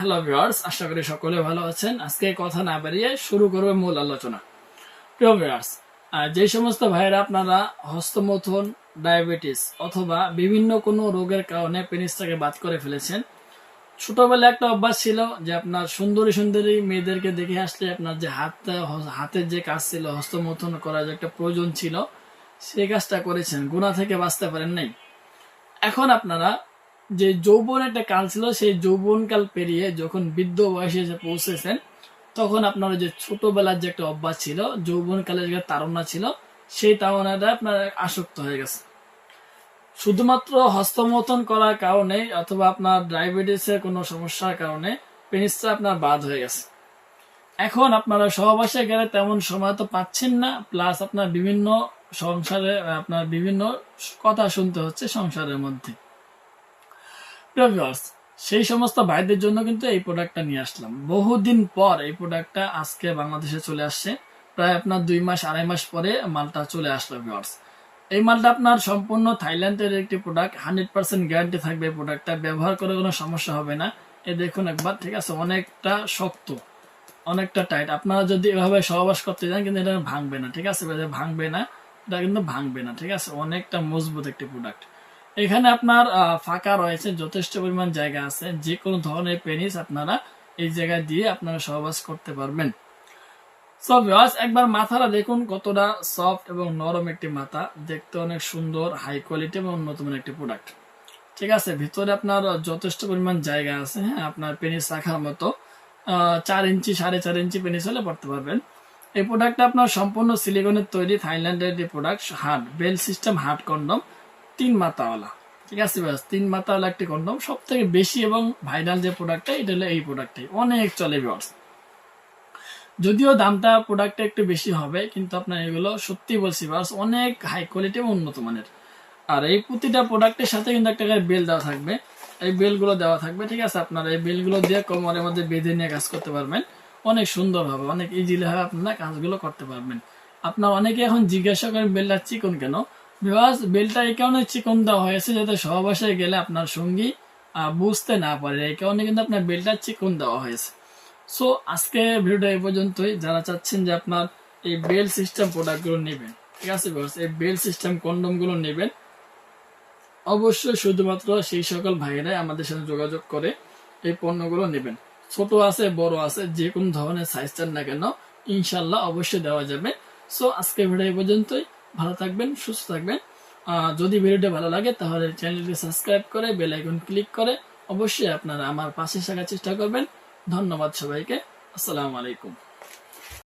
Hello viewers, আশা করি সকলে ভালো আছেন। আজকে কথা না বাড়িয়ে শুরু করবে মূল আলোচনা। প্রিয় ভিউয়ার্স, যে সমস্ত ভাইয়েরা আপনারা হস্তমৈথুন, ডায়াবেটিস অথবা বিভিন্ন কোনো রোগের কারণে পেনিসটাকে বাদ করে ফেলেছেন, ছোটবেলায় একটা অভ্যাস ছিল যে আপনার সুন্দরী সুন্দরী মেয়েদেরকে দেখে আসলে আপনার যে হাতের যে কাজ ছিল, হস্তমৈথুন করার যে একটা প্রয়োজন ছিল, সেই কাজটা করেছেন, গুনাহ থেকে বাঁচতে পারেন নাই। এখন আপনারা যে যৌবন একটা কাল ছিল, সেই যৌবন কাল পেরিয়ে যখন বৃদ্ধ বয়সে এসে পৌঁছেছেন, তখন আপনার যে ছোটবেলার যে একটা অভ্যাস ছিল, যৌবন কালের যে তাড়না ছিল, সেই তাড়নাটা আপনার আসক্ত হয়ে গেছে। শুধুমাত্র হস্তমৈথুন করার কারণে অথবা আপনার ডায়াবেটিসের কোনো সমস্যার কারণে পেনিসটা আপনার বাদ হয়ে গেছে। এখন আপনারা সহবাসে গেলে তেমন সময় তো পাচ্ছেন না, প্লাস আপনার বিভিন্ন সংসারে আপনার বিভিন্ন কথা শুনতে হচ্ছে সংসারের মধ্যে। সেই সমস্ত ভাইদের জন্য কিন্তু এই প্রোডাক্টটা নিয়ে আসলাম। বহুদিন পর এই প্রোডাক্টটা আজকে বাংলাদেশে চলে আসছে। প্রায় আপনার 2 মাস 2.5 মাস পরে মালটা চলে আসলো ভিউয়ার্স। এই মালটা আপনার সম্পূর্ণ থাইল্যান্ডের একটি প্রোডাক্ট, 100% গ্যারান্টি থাকবে। প্রোডাক্টটা ব্যবহার করে কোনো সমস্যা হবে না। এই দেখুন একবার, ঠিক আছে, অনেকটা শক্ত, অনেকটা টাইট। আপনারা যদি এভাবে সহবাস করতে যান কিন্তু এটা ভাঙবে না, ঠিক আছে, ভাঙবে না, এটা কিন্তু ভাঙবে না, ঠিক আছে, অনেকটা মজবুত একটি প্রোডাক্ট। এখানে আপনার ফাঁকা রয়েছে, যথেষ্ট পরিমাণ জায়গা আছে, যে কোনো ধরনের পেনিস আপনারা এই জায়গায় দিয়ে আপনারা সহবাস করতে পারবেন। সো ভিউয়ার্স, একবার মাথাটা দেখুন কতটা সফট এবং নরম একটি মাথা, দেখতে অনেক সুন্দর, হাই কোয়ালিটি এবং উন্নত মানের একটি প্রোডাক্ট। ঠিক আছে, ভিতরে আপনার যথেষ্ট পরিমাণ জায়গা আছে, হ্যাঁ, আপনার পেনিস রাখার মতো। 4 ইঞ্চি 4.5 ইঞ্চি পেনিস হলে পড়তে পারবেন। এই প্রোডাক্টটা আপনার সম্পূর্ণ সিলিকনের তৈরি, থাইল্যান্ডের যে প্রোডাক্ট, হার্ড বেল সিস্টেম, হার্ড কন্ডম, 3 মাথাওয়ালা। ঠিক আছে, ব্যাস 3 মাথাওয়ালা একটি কন্ডম। সব থেকে বেশি এবং ভাইরাল যে প্রোডাক্টটা, এটা হলো এই প্রোডাক্টটাই, অনেক চলে ভিউয়ার্স। যদিও দামটা প্রোডাক্টটা একটু বেশি হবে, কিন্তু আপনার এগুলো সত্যি বলছি ভিউয়ার্স, অনেক হাই কোয়ালিটি এবং উন্নত মানের। আর এই প্রতিটা প্রোডাক্টের সাথে কিন্তু একটা বেল দেওয়া থাকবে, এই বেলগুলো দেওয়া থাকবে, ঠিক আছে। আপনারা এই বেলগুলো দিয়ে কোমরের মধ্যে বেঁধে নিয়ে কাজ করতে পারবেন, অনেক সুন্দর হবে, অনেক ইজিলি হবে, আপনারা কাজগুলো করতে পারবেন। আপনার অনেকে এখন জিজ্ঞাসা করেন বেলটা চিকন কেন। বিকজ বেলটা এই কারণে চিকন দেওয়া হয়েছে যাতে সহবাসে গেলে আপনার সঙ্গী বুঝতে না পারে, এই কারণে কিন্তু আপনার বেলটা চিকন দেওয়া হয়েছে। সো আজকে ভিডিওটা এই পর্যন্তই। যারা চাচ্ছেন যে আপনার এই বেল সিস্টেম প্রোডাক্টগুলো নেবেন, ঠিক আছে, এই বেল সিস্টেম কন্ডমগুলো নেবেন, অবশ্যই শুধুমাত্র সেই সকল ভাইয়েরাই আমাদের সাথে যোগাযোগ করে এই পণ্যগুলো নেবেন। ছোট আছে, বড় আছে, যে কোনো ধরনের সাইজ চান না কেন, ইনশাল্লাহ অবশ্যই দেওয়া যাবে। সো আজকে ভিডিও এই পর্যন্তই। ভালো থাকবেন, সুস্থ থাকবেন। যদি ভিডিওটা ভালো লাগে তাহলে চ্যানেলটি সাবস্ক্রাইব করে বেল আইকন ক্লিক করে অবশ্যই আপনারা আমার পাশে থাকার চেষ্টা করবেন। ধন্যবাদ সবাইকে। আসসালামু আলাইকুম।